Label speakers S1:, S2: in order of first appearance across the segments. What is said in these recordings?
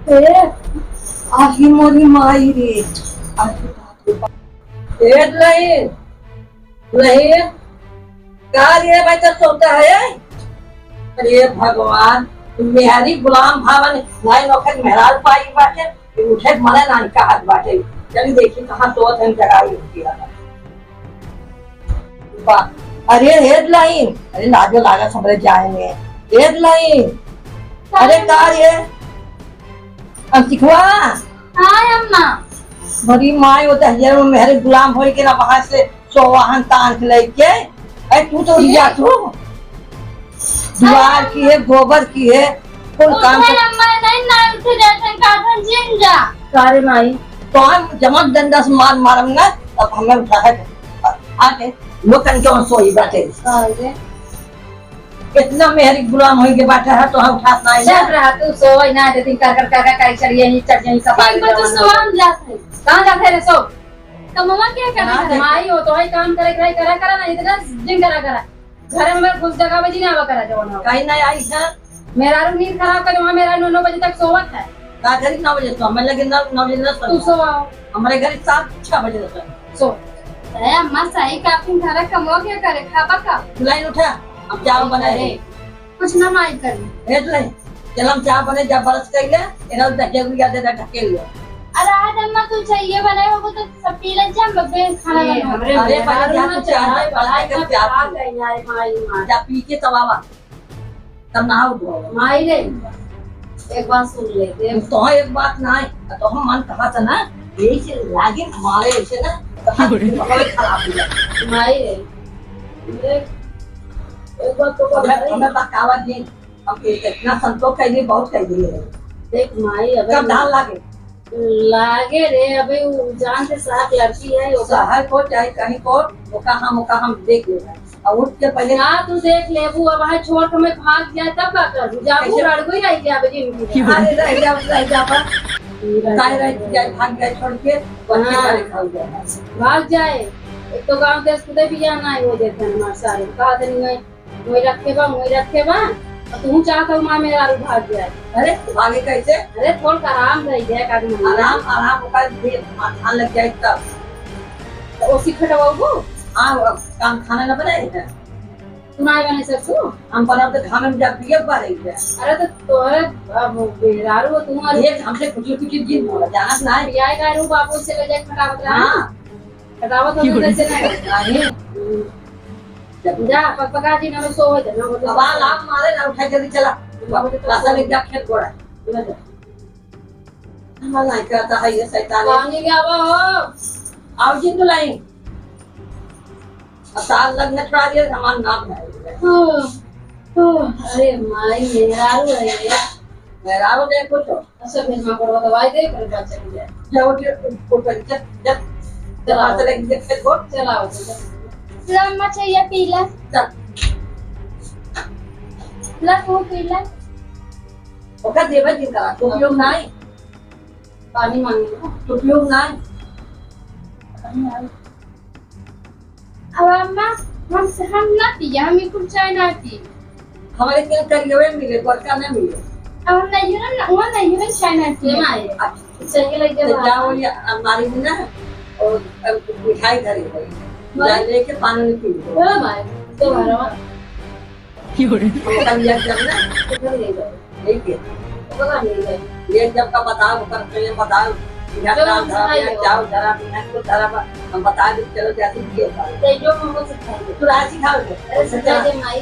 S1: ए आही मोरी माई रे पेट नहीं नहीं कार्य भाई तो सोता है। अरे भगवान मेहरी गुलाम भावन नहीं नौकर मेहराज पाई बाटे उठे मने नान का हाथ बाटे चली देखी कहां सोत है जगाई होती है। अरे हेडलाइन अरे लाजो लागा समझ जाएंगे हेडलाइन। अरे कार्य सिखवा
S2: हाँ अम्मा
S1: बड़ी माई होता है मेरे गुलाम हो के ना वहां से सोवाहन तान लेके अरे तू तो रिया तू दीवार की है गोबर की है कुल काम
S2: अम्मा नहीं ना उठ जाते काठन जिन जा
S1: सारे माई तो हम जमक डंडा से मार मारम ना अब हमें उठा है आके लोकन क्यों सोई बैठे कितना मेहरी गुलाम हो के बैठा है तो हम उठा ना
S3: चल रहा तू सोई ना दे दिन कर काई चढ़िए ही चढ़ जाई सफाई
S2: एक बार तो सवाल जाते
S3: कहां जाते रे सो
S2: तो मम्मा क्या कर रही है
S3: माई हो तो ही काम करे करा ना इतना जिन करा घर में घुस जगह बजी ना करा जवन
S1: कहीं नहीं आई है
S3: मेरा रूम नींद खराब कर वहां मेरा 9 बजे तक सोवत है
S1: का घर 9 बजे तो हमें लगे 9 बजे ना
S3: तू सोवाओ
S1: हमारे घर 7-6 बजे तक
S3: सो
S2: अरे अम्मा सही काफी खाना कमो क्या करे खाबा का
S1: लाइन उठा अब चावल बनाए
S2: कुछ ना माई कर
S1: हेट ले चल हम चावल बने जब बरस कइले एना ढके लिया दे ढके लिया।
S2: अरे आज अम्मा तू चाहिए बनाए हो तो सब पी ले जा बब्बे खाना बना
S3: हमरे
S1: अरे पहले जा तू चाय बनाए कर चावल
S3: गई यार माई
S1: जा पी के तवावा तब नहाओ धो
S3: माई रे एक बात सुन ले दे
S1: तो एक बात ना है तो हम मन कहा था ना यही से लागे हमारे ऐसे ना बहुत खराब हो जाए
S3: माई रे एक बात तो
S1: हमें बकावत नहीं हम इतना संतोष कर लिए बहुत कर दिए
S3: देख माई
S1: कब
S3: अबे
S1: डाल लागे
S3: लागे रे अबे जान से साफ लड़की है वो
S1: शहर को चाहे कहीं को वो हम देख लेगा और उठ के पहले
S3: ना तू देख लेबू अब वहां छोड़ के मैं भाग जाए तब का कर जाबू लड़को ही रह गया अबे जिंदगी
S1: अरे रह जा पर काय रह जाए भाग जाए छोड़ के बच्चे का लिखा हो जाए
S3: भाग जाए एक तो गांव देश कुदे भी जाना है वो देते हैं हमारे सारे कहा थे मैं रखे बा और तू चाहता हूँ माँ मेरा भाग जाए
S1: अरे भागे कैसे
S3: अरे थोड़ा सा आराम रह जाए का
S1: आराम का ध्यान लग जाए तब
S3: तो उसी खटवाओ
S1: हाँ काम खाना न बनाए है
S3: तू ना बने सकू
S1: हम बना तो खाने में जब पिए पा रही है।
S3: अरे तो तोरे अब बेरारू तुम्हारे
S1: ये हमसे कुछ दिन बोला जाना ना है
S3: यार गारू बापू से ले जाए खटावत रहा
S1: हाँ
S3: खटावत तो कैसे ना जा पक्का जी ना सो हो जाना वो
S1: अब लाभ मारे ना उठा जल्दी चला रास्ता में जा खेत गोड़ा हम नहीं करता है ये शैतान
S3: पानी क्या हो
S1: आओ जिन तो लाई साल लगने थोड़ा देर हमारा नाम है
S3: अरे माई मेरारू है
S1: मेरा वो देखो तो
S3: अच्छा फिर मैं करवा दवाई दे कर बच्चे के लिए
S1: जाओ को पंचायत जब चला चले खेत गोड़
S3: चलाओ
S2: अम्मा चाहिए पीला
S1: चल
S2: ला वो पीला
S1: ओका देवे दिन का तो उपयोग नहीं
S3: पानी मांगे
S1: तो उपयोग नहीं
S2: अब अम्मा हम ना पिया हमें कुछ चाय ना पी
S1: हमारे क्या करिए मिले वर्षा नहीं मिले
S2: अब नहीं ना वो नहीं ना चाय ना पी
S3: माई चाहिए लग
S1: तो जाओ ये हमारी भी ना और मिठाई धरी गई जा लेके पानी नहीं पी
S3: बोला माई तो भरवा
S1: हम लिया जब ना
S3: किधर ले जाओ
S1: ठीक है
S3: बोला ले जाओ
S1: ये जब का बताओ कर पहले बताओ जाओ जरा बिना को जरा हम बता दे चलो जैसे दिए
S3: ते जो हमको सिखाएंगे
S1: तू राजी खाओ
S3: अरे सिखा दे माई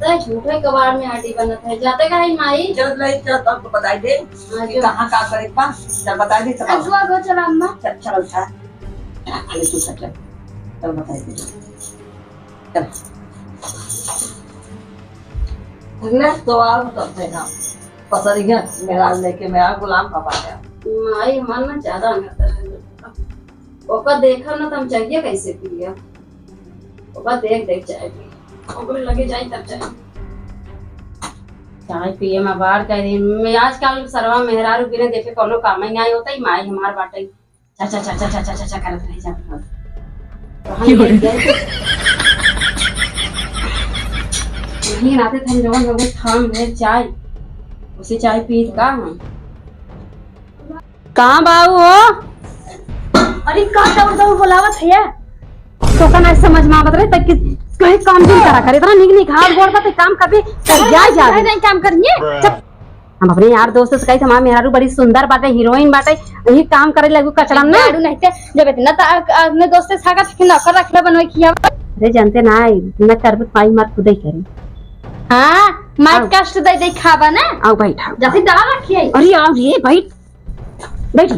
S3: तो झूठे कबाड़ में आटी बनत है जाते का है माई
S1: चल ले चल तब बता दे कि कहां का करे पा चल बता दे चल
S2: अगवा गो चला अम्मा
S1: चल चल उठा अरे तू चल बता दे चल अगले तो आप तब से ना पसंद है मेरा लेके मेरा गुलाम पापा है
S3: माई मन में ज्यादा अंतर है ओका देखा ना तुम चाहिए कैसे पिया ओका देख जाएगी ओको लगे जाए तब चाय चाय पिए में बाहर कह रही मैं आजकल सरवा मेहरारू बिना देखे कोनो काम ही नहीं होता ही माई हमार बाटे चा करत रह जाता नहीं राते थम जवन लोग थाम रहे चाय उसे चाय पी का हम
S4: कहाँ बाबू हो?
S2: अरे का दौड़ दौड़ बोलावत है
S4: तो का नहीं समझ में आवत रहे तक कहीं काम भी करा करे इतना निक हाथ गोड़ पे काम कभी कर जा
S2: नहीं काम करिए
S4: हम अपने यार दोस्त से कही थे हमारा मेहरारू बड़ी सुंदर बाटे हीरोइन बाटे यही काम करे लगू कचरा ना
S2: दारू नहीं थे जब इतना अपने दोस्त से सागा फिर नौकर रखले बनवे किया
S4: अरे जानते ना न करबे पाई मार खुद ही करी
S2: हां माइक कष्ट दे दे खावा ना
S4: आओ बैठा
S2: जैसे दाल रखिए
S4: अरे आओ ये बैठ बैठ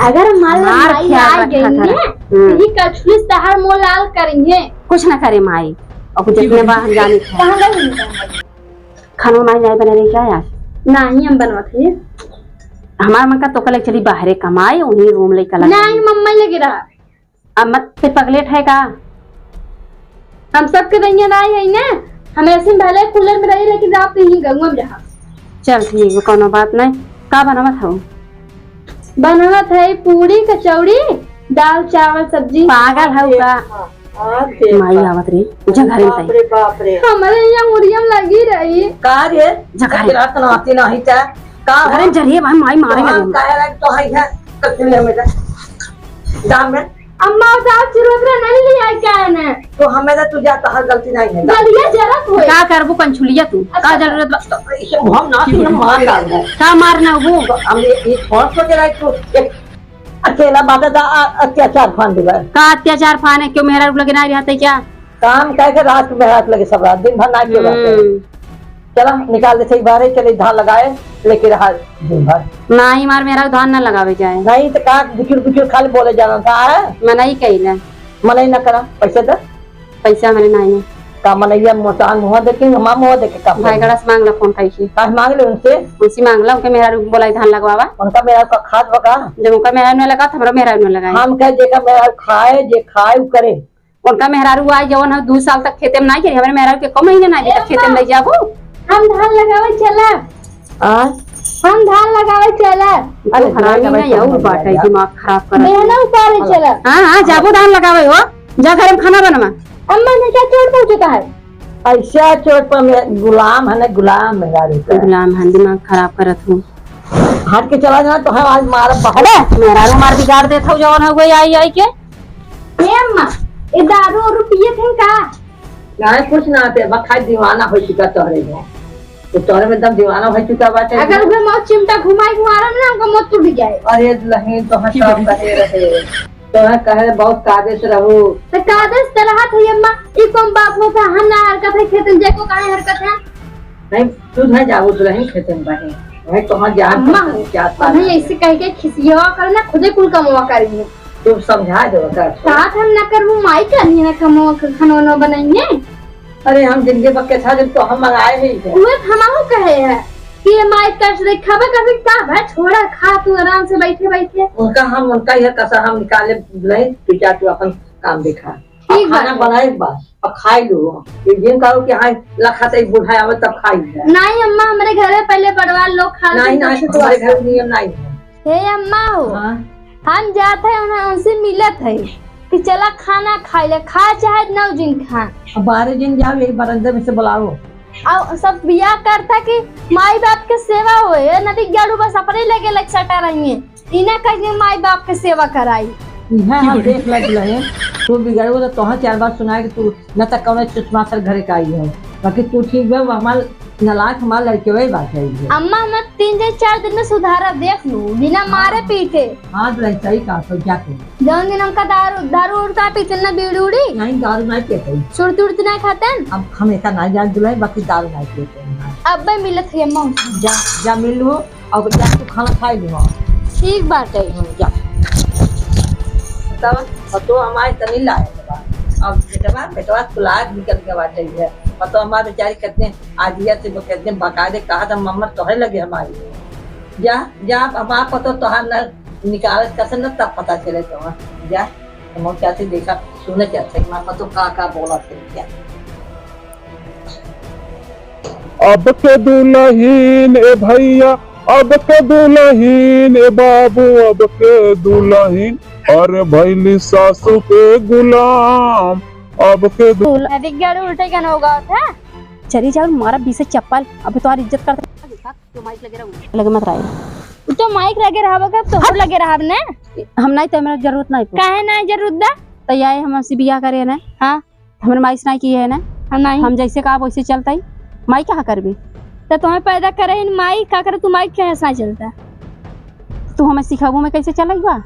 S2: अगर मान लो
S4: मार
S2: माई
S4: ख्याल
S2: आ
S4: रखा
S2: गई
S4: करा।
S2: है ये कछुली तहार मोल लाल करेंगे
S4: कुछ ना करे माई और कुछ जितने बाहर जाने थे
S2: कहां गई
S4: खाना माई नहीं बने रही क्या यार
S2: नहीं हम बनवाते हैं
S4: हमारा मन का तो कल चली बाहरे कमाए उन्हीं रूम ले कल
S2: नहीं मम्मा लगे रहा
S4: अब मत पे पगलेट है का
S2: हम सबके रहिए ना है ना हम ऐसे भले कूलर में रही लेकिन आप यहीं गंगम रहा
S4: चल ठीक है कोनो बात नहीं का बनावत हो
S2: बनावत है पूरी कचौड़ी दाल चावल सब्जी
S4: पागल है का माई आवत रे जा घर में तई
S1: बाप रे
S2: हमारे यहाँ मुरियम लगी रही
S1: का रे
S4: जा घर में
S1: रात ना आती नहीं था का
S4: घर में जरिए भाई माई मारे लगे
S1: का है तो है कचले में दाम में
S2: अम्मा साहब चिरोतरा नहीं लिया क्या है ना
S1: तो हमें तो तुझे तो हर गलती नहीं है
S2: जलिया जरा होए
S4: का करबो कंछुलिया तू का जरूरत बा
S1: हम ना कि हम मार डाल रहे
S4: का मारना वो
S1: तो हम ये कौन सोच रहा है तू एक अकेला बात था अत्याचार फान दिया
S4: का अत्याचार फाने क्यों मेरा लगे ना रहते क्या
S1: काम कह के रात में रात लगे सब रात दिन भर ना क्यों रहते चला निकाल देते बारे चले धान लगाए लेके रहा दिन भर
S4: ना ही मार मेरा धान ना लगावे जाए
S1: नहीं तो का बुचुर बुचुर खाली बोले जाना था है
S4: मैं नहीं कही
S1: मन ही न करा पैसे दे
S4: पैसा मेरे नहीं
S1: का मनैया मोटान मुँह देखे हमारा मुँह देखे का
S4: भाई गड़स मांग ला फोन कैसे
S1: काश मांग ले उनसे
S4: उसी मांग ला उनके मेरा बोला धान लगवावा
S1: उनका मेरा का खाद बका
S4: जब उनका मेरा में लगा हमरा मेरा में लगाए
S1: हम कह जेका मेरा खाए जे खाए वो करे
S4: उनका मेहरारू आए जवन हम 2 साल तक खेते में नहीं करे हमारे मेहरारू के 1 महीने नहीं तक खेते में ले जाबो
S2: हम धान लगावे चला हम धान लगावे चला
S4: अरे खराब नहीं और बाटे दिमाग खराब कर
S2: मेहना उतारे चला
S4: हां हां जाबो धान लगावे हो जा घर में खाना बनवा
S2: अम्मा ने क्या चोट पहुंचता है
S1: ऐसा चोट पर मैं गुलाम है ना गुलाम मेरा
S4: गुलाम है दिमाग खराब करत हूं
S1: हट के चला जाना तो हम आज मार
S4: अरे मेहरारू मार बिगाड़ देत हो जवन हो गई आई आई के
S2: ए अम्मा ए दारू और रुपये थे का
S1: नहीं कुछ ना आते बखाई दीवाना हो चुका तोहरे में तो तोहरे में एकदम दीवाना हो चुका बाटे
S2: अगर उसे मौत चिमटा घुमाई घुमारम ना हमको मौत टूट जाए
S1: अरे लही तो हम सब कहे रहे तो है कहे बहुत कादिश रहू
S2: तो कादस तरह थे अम्मा ई कौन बात होता हम ना हरकत है खेतन जे को काहे हरकत है
S1: नहीं तू नहीं जाओ तो नहीं खेते में बहे वही तो हम जान
S2: अम्मा
S1: क्या
S2: नहीं ऐसे कह के खिसिया करना खुदे कुल कमवा करेंगे
S1: तू समझा दो
S2: साथ हम ना करबू माई करनी ना कमवा खाना बनाएंगे
S1: अरे हम जिंदगी भर के था जब तो हम मंगाए ही थे
S2: उहे हमारो कहे है कि ये माई कष्ट देख खाबे कभी का भाई छोड़ा खा तू आराम से बैठे बैठे
S1: उनका यह कसर हम निकाले नहीं तू जा तू अपन काम दिखा
S2: ठीक
S1: खाना बनाए बस और खाई लो एक दिन कहो कि हाँ लखा से बुढ़ा आवे तब खाई
S2: नहीं अम्मा हमारे घर में पहले परिवार लोग खा
S1: नहीं नहीं तुम्हारे घर नियम नहीं है
S2: हे अम्मा हो
S1: हाँ?
S2: हम जाते हैं उनसे मिलत है कि चला खाना खा ले खा चाहे 9 दिन खा
S1: अब 12 दिन जाओ यही बरंदे में से बुलाओ
S2: और सब बिया करता कि माई बाप के सेवा होए नदी गाड़ू बस अपने लगे लग सटा रही है इन्हें कहीं माई बाप के सेवा कराई
S1: है हम देख लग रहे तू बिगड़ो तो तोहा 4 बार सुनाए कि तू न तक कौन चुटमा सर घरे का आई है बाकी तू ठीक है हमार नलायक हमार लड़के वही बात है
S2: अम्मा मैं 3 से 4 दिन में सुधारा देख लू बिना मारे पीटे
S1: हाँ तो सही कहा तो क्या करूं
S2: जौन दिन हमका दारू उड़ता पीते ना बीड़ी उड़ी
S1: नहीं दारू नहीं पीते
S2: सुरती उड़ती नहीं खाते
S1: अब हम ऐसा नहीं जान दुलाई बाकी दारू नहीं पीते हैं
S2: अब भाई मिलत है अम्मा
S1: जा मिल लो और जा तू खाना खा लो
S2: ठीक बात है
S1: जा तब तो हमारे तनी लाए अब बेटवा कुलाक निकल के बात है और तो हमारे बेचारी कितने आदिया से वो कितने बकायदे कहा था मम्मा तोहरे लगे हमारी जा जा हमारा पता तोहार न निकाल कसम न तब पता चले तो जा हम क्या से देखा सुने क्या था हमारा पता का बोला थे क्या
S5: अब के दुल्हीन ए भैया अब के दुल्हीन ए बाबू अब के दुल्हीन अरे भैली सासू के गुलाम अब के
S2: गाड़ी उल्टे का होगा था
S4: चली जाओ मारा बीसे चप्पल अब तुम्हारी इज्जत करते तो माइक लगे रहू लगे मत रहे
S2: तो माइक लगे रहा तो लगे रहा ने
S4: हम नहीं तो मेरा जरूरत नहीं
S2: काहे ना जरूरत दा
S4: तो ये हम हमसे बियाह करे ना
S2: हाँ
S4: हमारे माई से नहीं की है ना
S2: नहीं
S4: हम जैसे कहा वैसे चलता ही माई क्या करबी
S2: तो तुम्हें पैदा करे माई का करे तू माइक के ऐसा चलता
S4: तू हमें सिखाबू में कैसे चलाई बा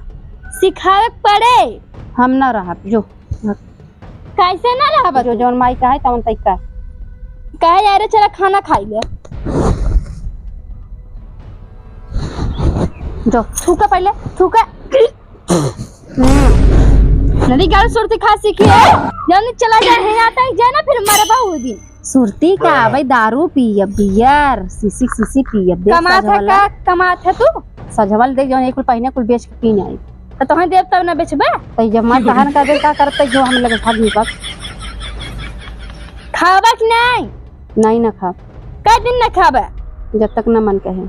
S2: सिखावे पड़े
S4: हम ना रहा जो
S2: कैसे ना रहा
S4: जो जौन माई का है तवन तक का
S2: कहे यार चला खाना खाई ले
S4: जो
S2: थूका पहले थूका नदी गाल सुरती खा सीखी है जल्दी चला जा है आता है जाना फिर मरबा हो दिन
S4: सुरती का भाई दारू पिय बियर सीसी पिय
S2: कमात तू
S4: सजवल देख जौन एक पहने कुल बेच के पी आई
S2: तो तुम्हें देव तब ना बेचबे
S4: तो जब मैं कहन का दे का करते जो हम लगे भाग निकल
S2: खावा कि
S4: नहीं ना खा
S2: कै दिन ना खाबे
S4: जब तक न मन कहे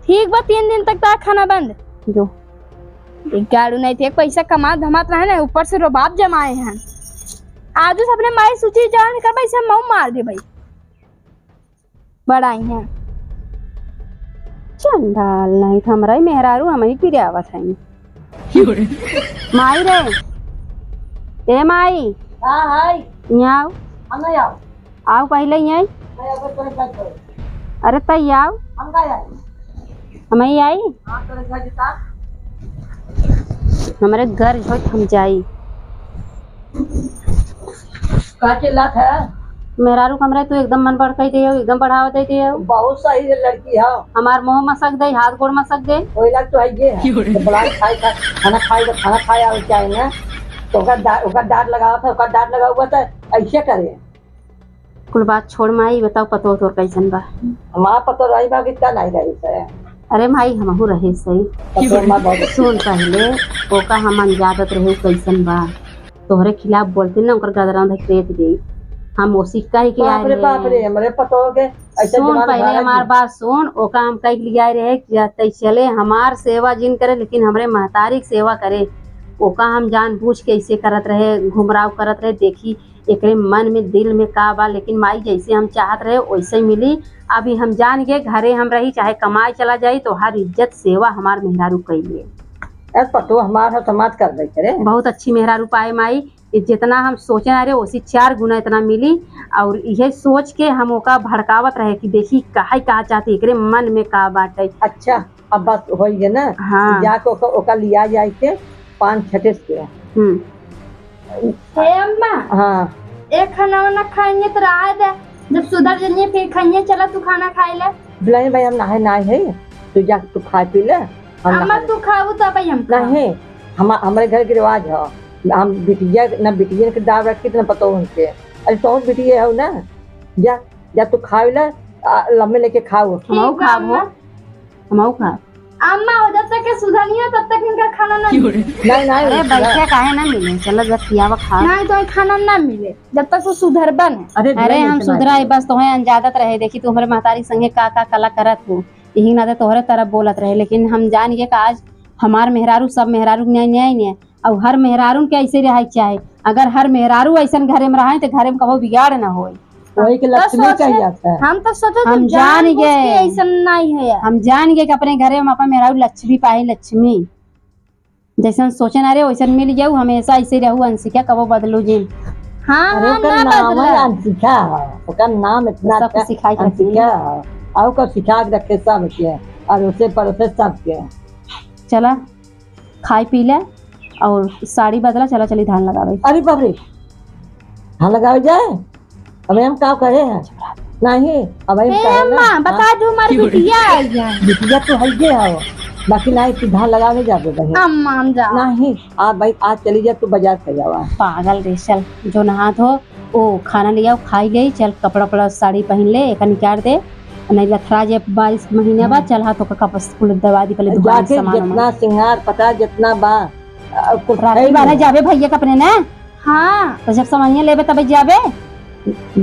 S2: ठीक बा 3 दिन तक ता खाना बंद
S4: जो
S2: एक गाड़ू नहीं थे पैसा कमा धमात रहे ना ऊपर से रोबाब जमाए हैं आज अपने माई सूची जान कर भाई सब मऊ मार दे भाई बड़ाई हैं
S4: चंडाल नहीं था हमारा मेहरारू हम ही पीरे आवत है माई रे ए माई
S1: हां हाय
S4: यहाँ आओ
S1: हम नहीं आओ
S4: आओ पहले ही आई
S1: मैं अब तोरे घर पर
S4: अरे तई आओ
S1: हम का आई
S4: हम ही आई
S1: हां तोरे घर के साथ
S4: हमारे घर जो हम जाई
S1: का के लात है
S4: मेहरारू कमरे तू एकदम मन बढ़ दे एकदम बढ़ावा दे
S1: बहुत सही लड़की है
S4: हमार मुंह मसक दे हाथ गोड़ मसक दे
S1: कोई लग तो है ये तो बड़ा खाना खाया और क्या है ना तो ओका डांट लगाओ था ओका डांट लगा हुआ था ऐसे करे
S4: कुल बात छोड़ माई बताओ पतो तोर कैसन बा
S1: हमारा पतो रही बा कितना नहीं रही से
S4: अरे माई हमहू रहे सही
S1: पतो हमारा बहुत
S4: सुन पहले ओका हम अनजादत रहे कैसन बा तोहरे खिलाफ बोलते ना उनकर गदरा रेत गई हम ओसी कह के आए
S1: बाप रे हमरे पतो के ऐसे
S4: सुन पहले हमार बात सुन ओका हम कह लिया रहे कि चले हमार सेवा जिन करे लेकिन हमरे महतारी की सेवा करे ओका हम जानबूझ के ऐसे करत रहे घुमराव करत रहे देखी एकरे मन में दिल में का बा लेकिन माई जैसे हम चाहत रहे वैसे ही मिली अभी हम जान गए घरे हम रही चाहे कमाए चला जाए तो हर इज्जत सेवा हमार मेहरारू कैलिए
S1: पतो हमारा समाज कर दे करे
S4: बहुत अच्छी मेहरारू पाए माई जितना हम सोचे ना रहे उसी 4 गुना इतना मिली और यह सोच के हम ओका भड़कावत रहे कि देखी काहे कहा चाहती एकरे मन में का बाटे
S1: अच्छा अब बस होई ना
S4: हाँ
S1: जाके ओका लिया जाए के 5-6 के
S2: हे अम्मा
S1: हाँ
S2: एक खाना वाना खाएंगे तो रहा दे जब सुधर जाइए फिर खाइए चला तू खाना खाए ले
S1: बुलाए भाई हम नहाए है तू जा तू खा पी ले
S2: अम्मा तू खाऊ तो भाई हम
S1: नहीं हमारे घर के रिवाज है हम बिटिया के दाव रख के पता उनके अरे तो बिटिया है ना जा जा तू खा ले लम्बे लेके खाओ
S4: हमऊ खाबो हमऊ खा
S2: अम्मा हो जब तक के सुधरनिया तब तक इनका खाना ना मिले
S1: नहीं
S4: अरे बैठे काहे ना मिले चलो जब खियावा खा
S2: नहीं तो खाना ना मिले जब तक वो सुधर बने
S4: अरे हम सुधरा बस तोहे अनजादत रहे देखी तुम्हारे महतारी संगे का कला करत हो यही ना तोहरे तरफ बोलत रहे लेकिन हम जान गए कि आज हमार मेहरारू सब मेहरारू न्याय और हर मेहरारू के ऐसे रहे चाहे अगर हर मेहरारू ऐसा घरे में रहे तो घरे में कभी बिगाड़ ना हो
S1: वही के लक्ष्मी कह जाता है
S2: हम तो सोचे
S4: हम जान गए
S2: ऐसा नहीं है
S4: हम जान गए कि अपने घरे में अपन मेहरारू लक्ष्मी पाए लक्ष्मी जैसे सोचे ना रहे वैसा मिल जाऊ हमेशा ऐसे रहू अंशिका कबो बदलू जी
S2: हाँ
S1: अंशिका ओका नाम इतना
S4: सब सिखाई
S1: अंशिका और को सिखा के रखे सब के और उसे परोसे सब के
S4: चला खाई पी ले और साड़ी बदला चला चली धान लगावे
S1: अरे बाप रे धान लगावे जाए अब हम का करे हैं नहीं अब हम
S2: बता दो हमारी बिटिया आई है
S1: बिटिया तो है जे है बाकी नहीं तू धान लगावे जाबे बहन
S2: अम्मा हम जा
S1: नहीं आप भाई आज चली जा तू बाजार से जावा
S4: पागल रे चल जो नहा धो ओ खाना लिया खाई ले चल कपड़ा पड़ा साड़ी पहन ले एक निकाल दे नहीं लथरा जे 22 महीने बाद चल हाथों का कपस कुल दवा दी पहले दुकान
S1: जाके जितना सिंगार पता जितना बा
S4: राखी बांधे जाबे भैया कपने ने
S2: हाँ
S4: तो जब सामान लेबे तब जाबे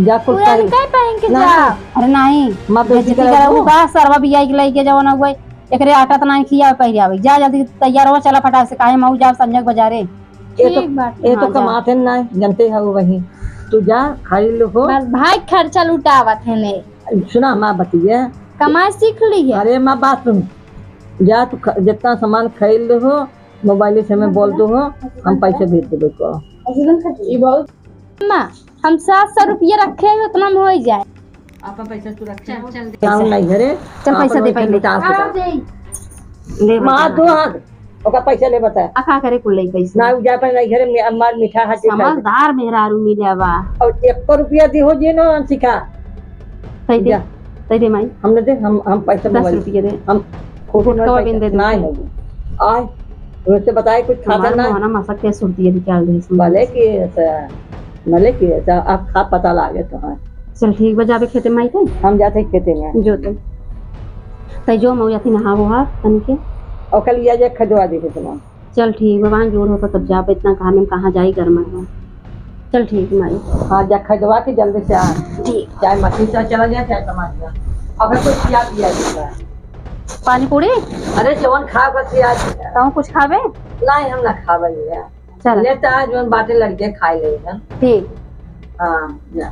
S1: जा कुल
S2: पूरा काय पहन के जा
S4: अरे नहीं
S1: मां बेटी
S4: बेइज्जती करऊ बा सरवा बियाई के लेके जाओ ना हुए एकरे आटा त नहीं खिया पहले आवे जा जल्दी तैयार हो चला फटाक से काहे मऊ जा संजय बाजारे
S2: ठीक बात
S1: ये तो कमाते नहीं जानते है वही तू जा खाई लो हो।
S2: बस भाई खर्चा लुटावत है ने।
S1: सुना माँ बतिया,
S2: कमाई सीख ली है।
S1: अरे माँ बात सुन, जा तू जितना सामान खरीद लो हो मोबाइल से हमें बोल दो हो, हम पैसे भेज देबे को।
S2: माँ हम 700 रुपया रखे हैं, उतना में हो जाए।
S1: आपका पैसा तू रख।
S4: चल
S1: काम नहीं घरे,
S4: चल पैसा दे पहले। ले
S1: माँ दो हाथ ओका पैसा ले बता।
S4: अखा करे कुल पैसा
S1: ना जा पर नहीं घरे में मार मीठा हाथ
S4: समझदार मेहरारू मिले बा।
S1: और 1 रुपया दी हो जे ना सिखा।
S4: तै दे माई
S1: हमने दे हम पैसा
S4: 10
S1: मोबाइल
S4: रुपये दे।
S1: हम फोटो
S4: कवा बिन दे दे।
S1: नहीं होगी आए उससे बताए कुछ खाता
S4: हमारा
S1: ना
S4: मोहना मसक के सुरती निकाल दे।
S1: भले की ऐसा भले की ऐसा आप खा पता लागे तो हाँ।
S4: चल ठीक बा, जाबे खेते माई तै
S1: हम जाते खेते में
S4: जो तै जो मऊ जाती नहा वहा तन के
S1: और कल लिया जाए खजवा दे तुम।
S4: चल ठीक बा, वहाँ जोर होता तब जा। इतना काम में कहाँ जाई घर में। चल ठीक माई।
S1: हाँ जा खजवा के जल्दी से आ।
S4: ठीक।
S1: चाहे मछली से चला जाए चाहे टमाटर, अगर कुछ पिया दिया
S4: पानी पूरी
S1: अरे जवन खा कर पिया
S4: ताऊ कुछ खाबे।
S1: नहीं हम ना खावे
S4: चल
S1: ले तो आज बाटे लड़के खाई ले
S4: ठीक।
S1: हाँ जा।